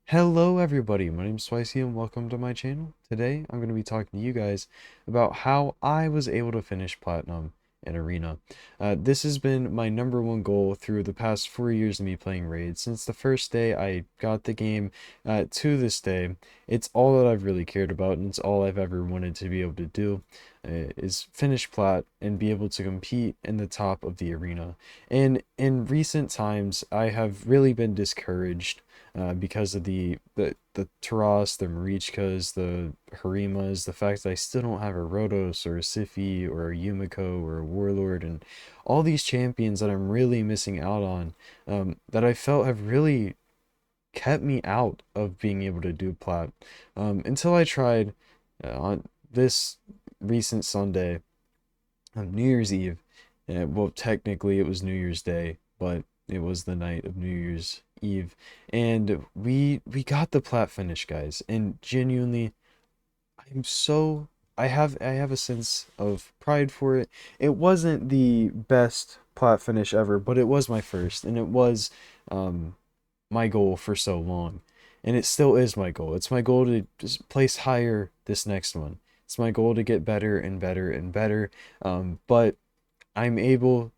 Hello everybody, my name is Swicey and welcome to my channel. Today I'm going to be talking to you guys about how I was able to finish Platinum in Arena. This has been my number one goal through the past 4 years of me playing Raid. Since the first day I got the game to this day, it's all that I've really cared about and it's all I've ever wanted to be able to do is finish Plat and be able to compete in the top of the arena. And in recent times, I have really been discouraged because of the Taras, the Marichkas, the Harimas, the fact that I still don't have a Rotos or a Siphi or a Yumiko or a Warlord, and all these champions that I'm really missing out on, that I felt have really kept me out of being able to do plat, until I tried on this recent Sunday on New Year's Eve. Well, technically it was New Year's Day, but it was the night of New Year's Eve, and we got the plat finish, guys. And genuinely, I'm so I have a sense of pride for it. It wasn't the best plat finish ever, but it was my first, and it was um my goal for so long. And it still is my goal. It's my goal to just place higher this next one. It's my goal to get better and better and better. But I'm able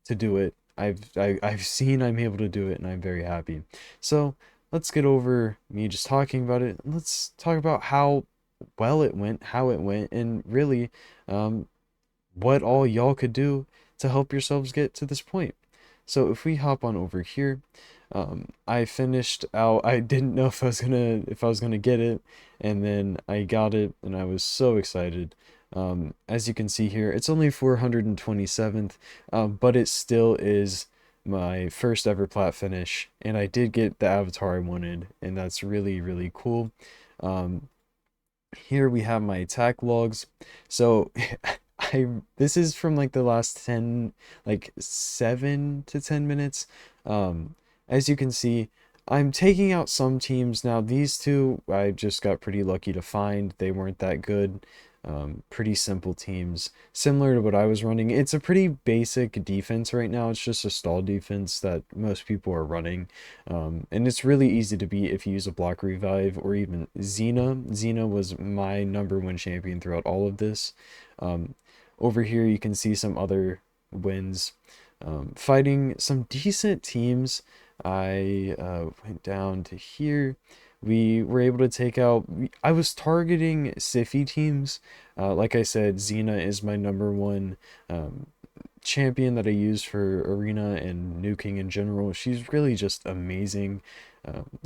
to do it. I've seen I'm able to do it, and I'm very happy. So let's get over me just talking about it. Let's talk about how well it went, how it went, and really um, what all y'all could do to help yourselves get to this point. So if we hop on over here, I finished out. I didn't know if I was gonna get it, and then I got it, and I was so excited. As you can see here, it's only 427th, but it still is my first ever plat finish, and I did get the avatar I wanted, and that's really, really cool. Um, Here we have my attack logs. So I this is from like the last 10, like 7 to 10 minutes. Um as you can see, I'm taking out some teams now. These two I just got pretty lucky to find. They weren't that good. Pretty simple teams, similar to what I was running. It's a pretty basic defense right now. It's just a stall defense that most people are running. And it's really easy to beat if you use a block revive or even Xena. Xena was my number one champion throughout all of this. Um, Over here, you can see some other wins. Fighting some decent teams. I went down to here. We were able to take out. I was targeting Siphi teams. Like I said, Xena is my number one champion that I use for arena and nuking in general. She's really just amazing.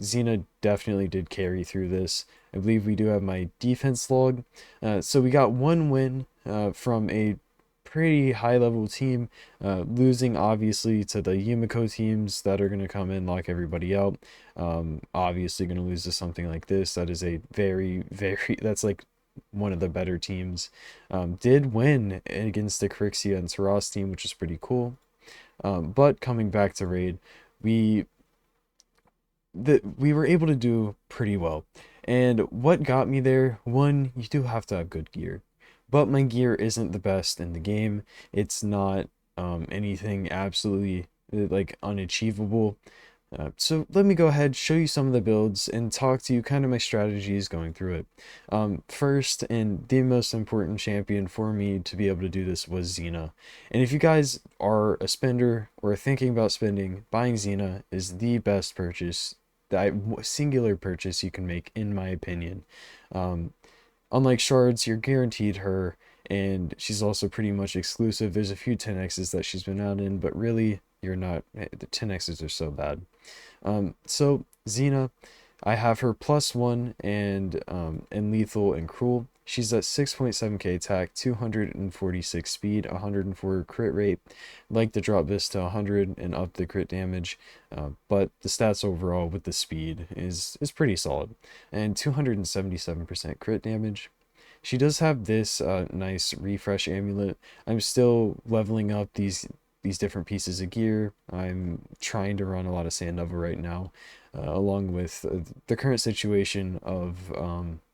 Xena definitely did carry through this. I believe we do have my defense log. So we got one win from a pretty high level team, losing obviously to the Yumiko teams that are going to come in, lock everybody out. Obviously going to lose to something like this. That is a very, very, that's like one of the better teams. Did win against the Crixia and Taras team, which is pretty cool. But coming back to Raid, we we were able to do pretty well. And what got me there, one, you do have to have good gear. But my gear isn't the best in the game. It's not anything absolutely like unachievable. So let me go ahead, show you some of the builds, and talk to you kind of my strategies going through it. First, and the most important champion for me to be able to do this was Xena. And if you guys are a spender or thinking about spending, buying Xena is the best purchase, that singular purchase you can make, in my opinion. Um, Unlike shards, you're guaranteed her, and she's also pretty much exclusive. There's a few 10x's that she's been out in, but really, you're not. The 10x's are so bad. So Xena, I have her +1 and lethal and cruel. She's at 6.7k attack, 246 speed, 104 crit rate. Like to drop this to 100 and up the crit damage, but the stats overall with the speed is pretty solid, and 277% crit damage. She does have this nice refresh amulet. I'm still leveling up these different pieces of gear. I'm trying to run a lot of Sandova right now, along with the current situation of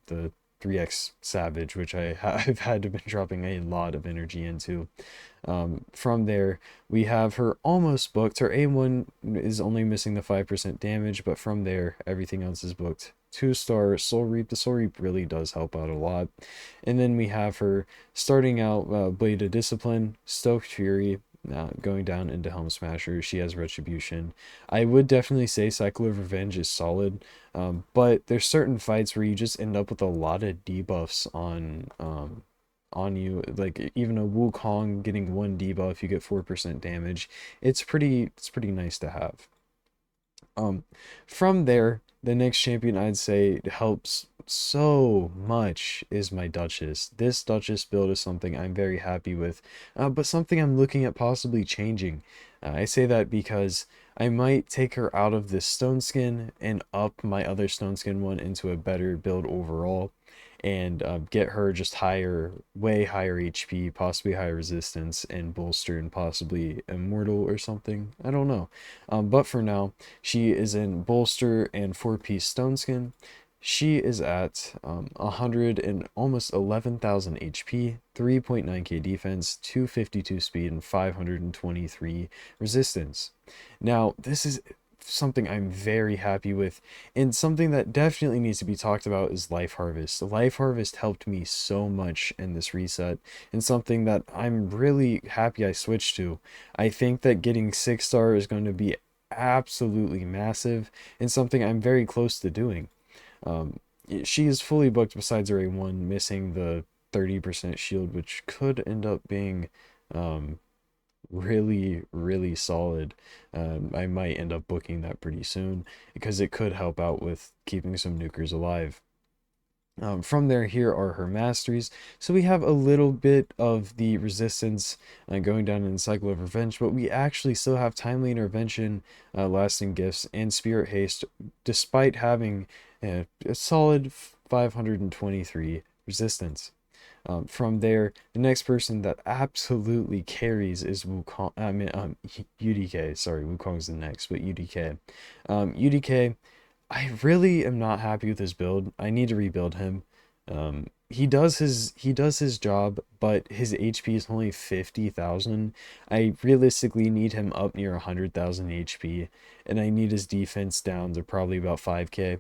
the 3x Savage, which I've had to been dropping a lot of energy into. From there, we have her almost booked. Her A1 is only missing the 5% damage, but from there, everything else is booked. 2-star Soul Reap. The Soul Reap really does help out a lot. And then we have her starting out Blade of Discipline, Stoked Fury, going down into Helm Smasher. She has Retribution. I would definitely say Cycle of Revenge is solid, but there's certain fights where you just end up with a lot of debuffs on you. Like even a Wukong getting 1 debuff, you get 4% damage. It's pretty nice to have. Um, from there, the next champion I'd say helps so much is my Duchess. This Duchess build is something I'm very happy with, but something I'm looking at possibly changing. I say that because I might take her out of this stone skin and up my other stone skin one into a better build overall, and get her just higher, way higher HP, possibly higher resistance, and bolster, and possibly immortal or something. I don't know. But for now, she is in bolster and 4-piece stone skin. She is at 100 and almost 11,000 HP, 3.9k defense, 252 speed, and 523 resistance. Now, this is something I'm very happy with, and something that definitely needs to be talked about is Life Harvest. Life Harvest helped me so much in this reset, and something that I'm really happy I switched to. I think that getting 6-star is going to be absolutely massive, and something I'm very close to doing. Um, she is fully booked besides her A1, missing the 30% shield, which could end up being um, really solid. I might end up booking that pretty soon because it could help out with keeping some nukers alive. From there, here are her masteries. So we have a little bit of the resistance going down in Cycle of Revenge, but we actually still have Timely Intervention, Lasting Gifts, and Spirit Haste, despite having a solid 523 resistance. From there, the next person that absolutely carries is Wukong. I mean, UDK. Sorry, Wukong's the next, but UDK. UDK, I really am not happy with his build. I need to rebuild him. He does his job, but his HP is only 50,000. I realistically need him up near 100,000 HP, and I need his defense down to probably about 5k.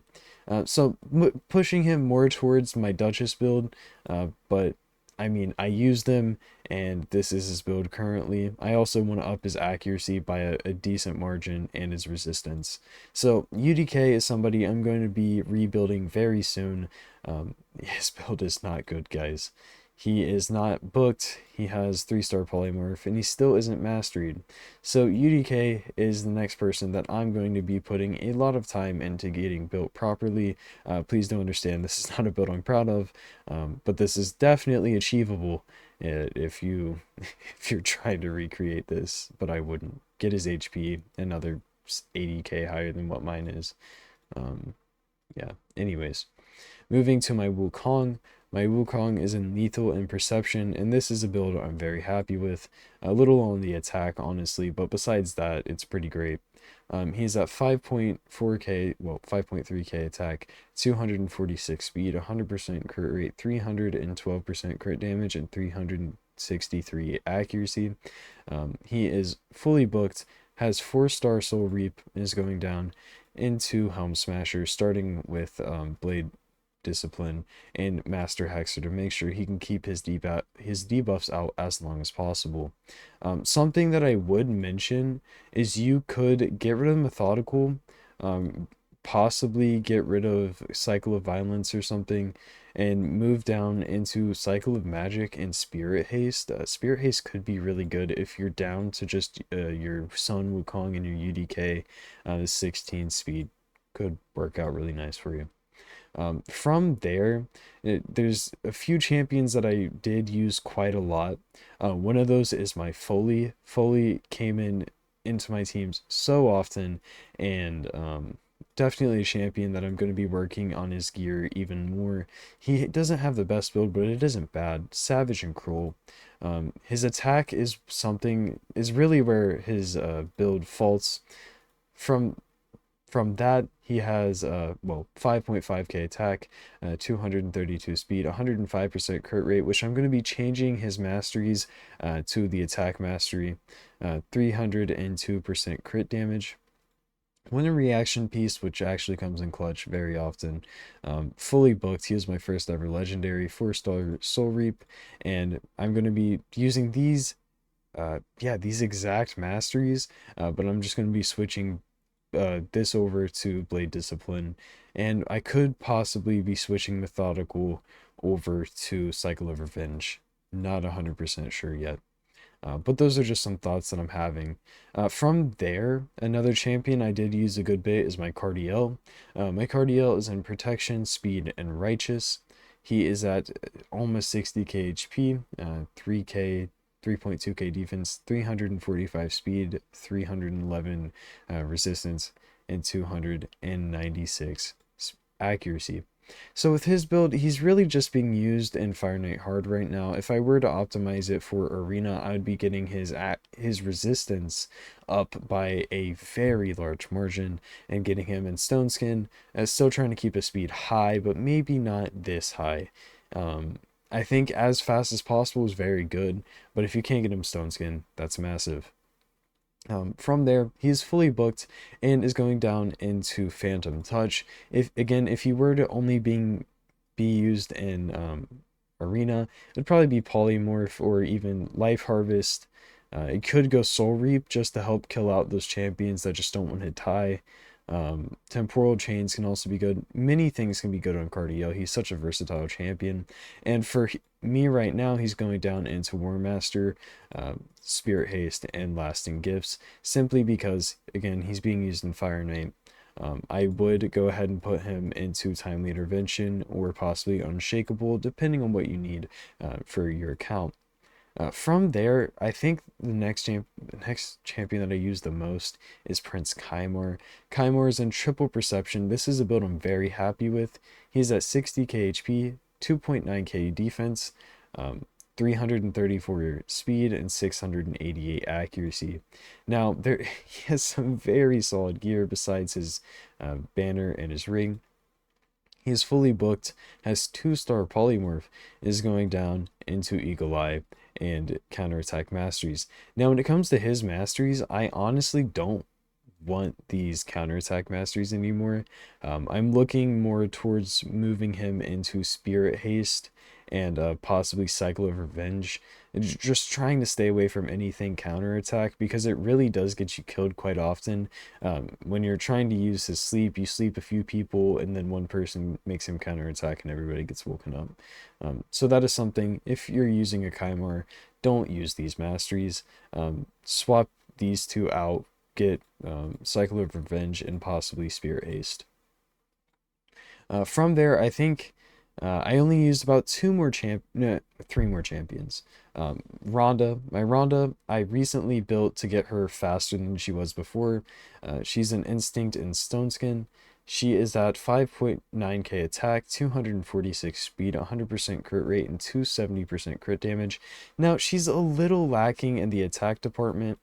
So pushing him more towards my Duchess build, but I mean, I use them, and this is his build currently. I also want to up his accuracy by a decent margin and his resistance. So UDK is somebody I'm going to be rebuilding very soon. His build is not good, guys. He is not booked, he has 3-star polymorph, and he still isn't mastered. So UDK is the next person that I'm going to be putting a lot of time into getting built properly. Please don't understand, this is not a build I'm proud of, but this is definitely achievable if you're trying to recreate this, but I wouldn't. Get his HP another 80k higher than what mine is. Yeah, anyways. Moving to my Wukong. My Wukong is in Lethal and Perception, and this is a build I'm very happy with. A little on the attack, honestly, but besides that, it's pretty great. He's at 5.4k, well, 5.3k attack, 246 speed, 100% crit rate, 312% crit damage, and 363 accuracy. He is fully booked, has 4-star Soul Reap, and is going down into Helm Smasher, starting with Blade Discipline and Master Hexer to make sure he can keep his debuffs out as long as possible. Something that I would mention is you could get rid of Methodical, possibly get rid of Cycle of Violence or something, and move down into Cycle of Magic and Spirit Haste. Spirit Haste could be really good if you're down to just your Sun Wukong and your UDK. The 16 speed could work out really nice for you. From there, there's a few champions that I did use quite a lot. One of those is my Foley. Foley came into my teams so often, and definitely a champion that I'm going to be working on his gear even more. He doesn't have the best build, but it isn't bad. Savage and Cruel. His attack is really where his build faults. From that, he has well 5.5k attack, 232 speed, 105% crit rate, which I'm going to be changing his masteries to the attack mastery, 302% crit damage. When a reaction piece, which actually comes in clutch very often, fully booked. He is my first ever legendary 4-star Soul Reap, and I'm going to be using these, yeah, these exact masteries, but I'm just going to be switching this over to Blade Discipline, and I could possibly be switching Methodical over to Cycle of Revenge. Not 100% sure yet. But those are just some thoughts that I'm having. From there, another champion I did use a good bit is my Cardiel. My Cardiel is in Protection, Speed, and Righteous. He is at almost 60k HP, 3k, 3.2k defense, 345 speed, 311 resistance, and 296 accuracy. So with his build, he's really just being used in Fire Knight Hard right now. If I were to optimize it for Arena, I would be getting his resistance up by a very large margin and getting him in Stone Skin. Still trying to keep his speed high, but maybe not this high. I think as fast as possible is very good, but if you can't get him Stone Skin, that's massive. From there, he's fully booked and is going down into Phantom Touch. If he were to only be used in Arena, it'd probably be Polymorph or even Life Harvest. It could go Soul Reap just to help kill out those champions that just don't want to tie. Temporal Chains can also be good. Many things can be good on Cardio. He's such a versatile champion. And for me right now, he's going down into War Master, Spirit Haste, and Lasting Gifts, simply because, again, he's being used in Fire Knight. I would go ahead and put him into Timely Intervention or possibly Unshakable, depending on what you need for your account. From there, I think the next champion that I use the most is Prince Kymor. Kymor is in Triple Perception. This is a build I'm very happy with. He's at 60k HP, 2.9k defense, 334 speed, and 688 accuracy. Now, he has some very solid gear besides his banner and his ring. He is fully booked, has 2-star Polymorph, is going down into Eagle Eye and Counterattack Masteries. Now, when it comes to his Masteries, I honestly don't want these Counterattack Masteries anymore. I'm looking more towards moving him into Spirit Haste and possibly Cycle of Revenge. Just trying to stay away from anything counterattack because it really does get you killed quite often. When you're trying to use his sleep, you sleep a few people and then one person makes him counterattack and everybody gets woken up. So that is something, if you're using a Kymor, don't use these masteries. Swap these two out, get Cycle of Revenge and possibly Spirit Haste. From there, I think I only used about 3 more champions. Rhonda, my Rhonda, I recently built to get her faster than she was before. She's an Instinct in Stone Skin. She is at 5.9k attack, 246 speed, 100% crit rate, and 270% crit damage. Now, she's a little lacking in the attack department,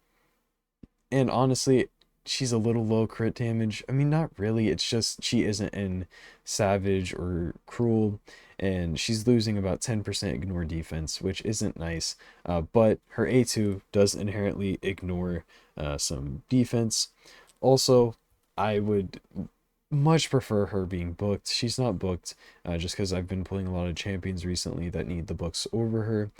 and honestly, she's a little low crit damage. I mean, not really. It's just she isn't in Savage or Cruel, and she's losing about 10% ignore defense, which isn't nice. But her A2 does inherently ignore some defense. Also, I would much prefer her being booked. She's not booked just because I've been playing a lot of champions recently that need the books over her.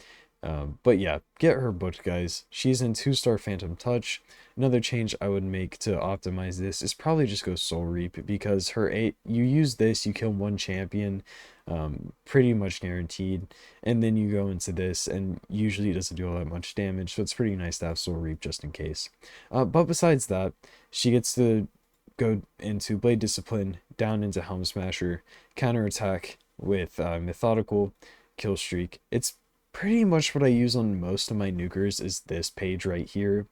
But yeah, get her booked, guys. She's in 2-star Phantom Touch. Another change I would make to optimize this is probably just go Soul Reap, because you use this, you kill one champion, pretty much guaranteed, and then you go into this, and usually it doesn't do all that much damage, so it's pretty nice to have Soul Reap just in case. But besides that, she gets to go into Blade Discipline, down into Helm Smasher, counterattack with Methodical, Kill Streak. It's pretty much what I use on most of my nukers is this page right here.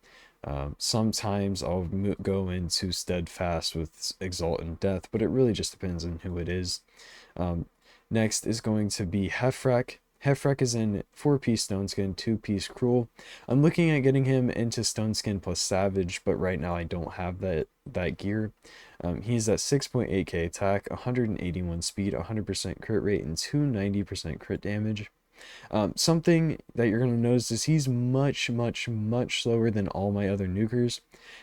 Sometimes I'll go into Steadfast with Exalt and Death, but it really just depends on who it is. Next is going to be Hefrak. Hefrak is in 4-piece Stone Skin, 2-piece Cruel. I'm looking at getting him into Stone Skin plus Savage, but right now I don't have that gear. He's at 6.8k attack, 181 speed, 100% crit rate, and 290% crit damage. Something that you're going to notice is he's much, much, much slower than all my other nukers.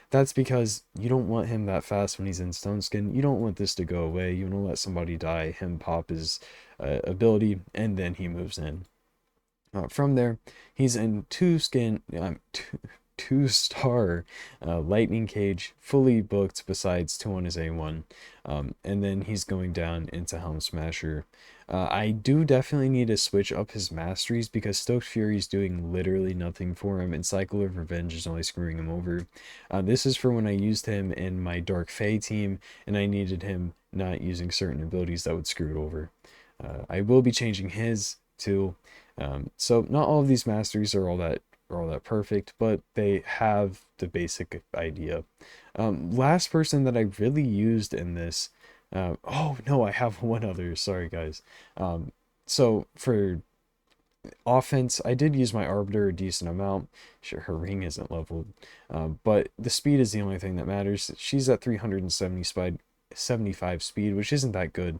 That's because you don't want him that fast when he's in stone skin. You don't want this to go away. You want to let somebody die, him pop his ability, and then he moves in. From there, he's in two-star lightning cage, fully booked besides 2 on his A1. And then he's going down into Helm Smasher. I do definitely need to switch up his masteries because Stoked Fury is doing literally nothing for him, and Cycle of Revenge is only screwing him over. This is for when I used him in my Dark Fae team, and I needed him not using certain abilities that would screw it over. I will be changing his too. So not all of these masteries are all that perfect, but they have the basic idea. Last person that I really used in this, oh no, I have one other, sorry guys. So for offense, I did use my Arbiter a decent amount. Sure, her ring isn't leveled, but the speed is the only thing that matters. She's at 370 speed, 75 speed, which isn't that good,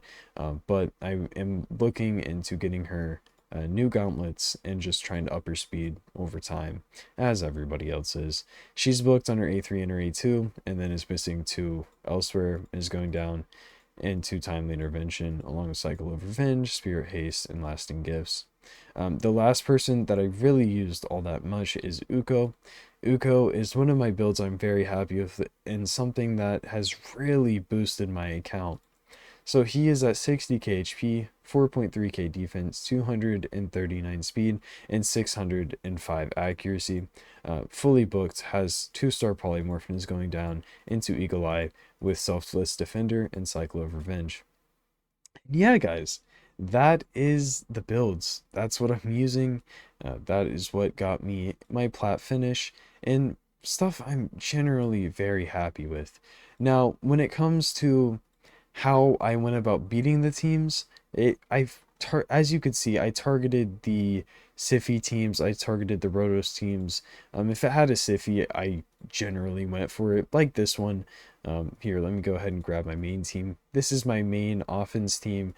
but I am looking into getting her new gauntlets and just trying to up her speed over time, as everybody else is. She's booked on her A3 and her A2, and then is missing 2 elsewhere, is going down into Timely Intervention, along with Cycle of Revenge, Spirit Haste, and Lasting Gifts. The last person that I really used all that much is Uko. Uko is one of my builds I'm very happy with, and something that has really boosted my account. So he is at 60k HP, 4.3k defense, 239 speed, and 605 accuracy. Fully booked, has 2-star polymorph and is going down into Eagle Eye with Selfless Defender and Cycle of Revenge. Yeah, guys, that is the builds. That's what I'm using. That is what got me my plat finish, and stuff I'm generally very happy with. Now, when it comes to how I went about beating the teams, as you could see, I targeted the Siffy teams, I targeted the Rotos teams. If it had a Siffy, I generally went for it, like this one. Here, let me go ahead and grab my main team. This is my main offense team,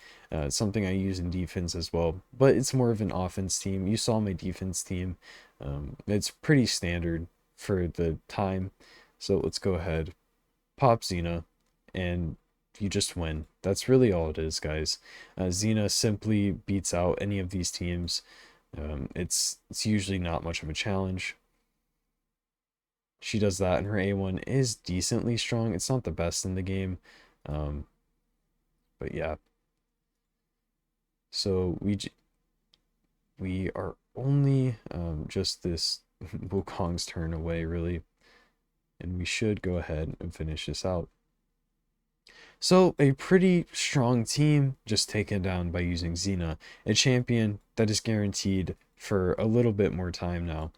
something I use in defense as well, but it's more of an offense team. You saw my defense team. It's pretty standard for the time. So let's go ahead, pop Xena, and you just win. That's really all it is, guys. Xena simply beats out any of these teams. It's usually not much of a challenge. She does that, and her A1 is decently strong. It's not the best in the game, but yeah. So we are only just this Wukong's turn away, really, and we should go ahead and finish this out. So a pretty strong team just taken down by using Xena, a champion that is guaranteed for a little bit more time now.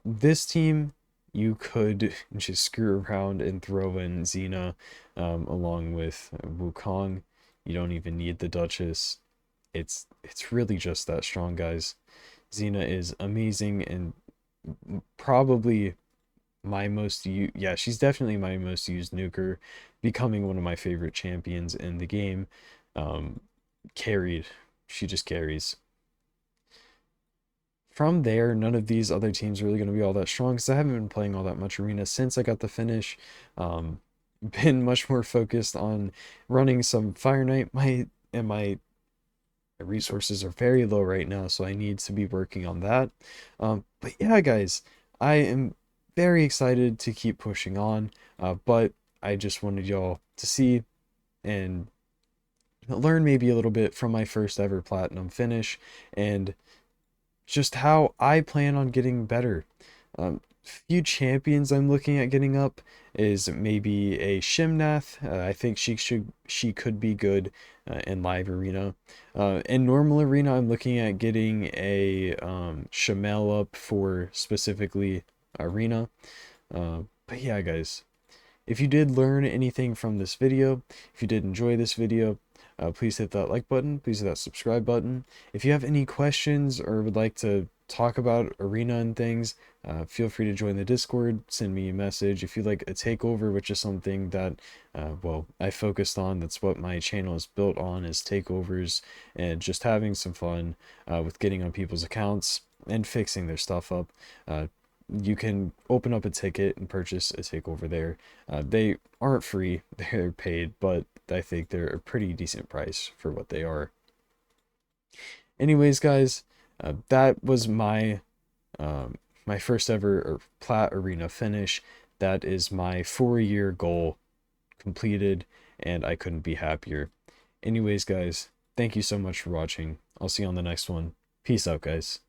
This team, you could just screw around and throw in Xena along with Wukong. You don't even need the Duchess. It's really just that strong, guys. Xena is amazing and probably my most yeah, she's definitely my most used nuker, becoming one of my favorite champions in the game. Carried, she just carries. From there, none of these other teams are really going to be all that strong because I haven't been playing all that much arena since I got the finish. Been much more focused on running some Fire Knight. My resources are very low right now, so I need to be working on that. But yeah, guys, I am very excited to keep pushing on, but I just wanted y'all to see and learn maybe a little bit from my first ever platinum finish and just how I plan on getting better. Few champions I'm looking at getting up is maybe a Shimnath. I think she could be good in live arena. In normal arena, I'm looking at getting a Shamel up for specifically arena. But yeah, guys, if you did learn anything from this video, if you did enjoy this video, please hit that like button, please hit that subscribe button. If you have any questions or would like to talk about arena and things, Feel free to join the Discord, send me a message if you like a takeover, which is something that, well, I focused on. That's what my channel is built on, is takeovers and just having some fun with getting on people's accounts and fixing their stuff up. You can open up a ticket and purchase a takeover there. They aren't free, they're paid, but I think they're a pretty decent price for what they are. Anyways, guys, that was my first ever Plat Arena finish. That is my 4-year goal completed, and I couldn't be happier. Anyways, guys, thank you so much for watching. I'll see you on the next one. Peace out, guys.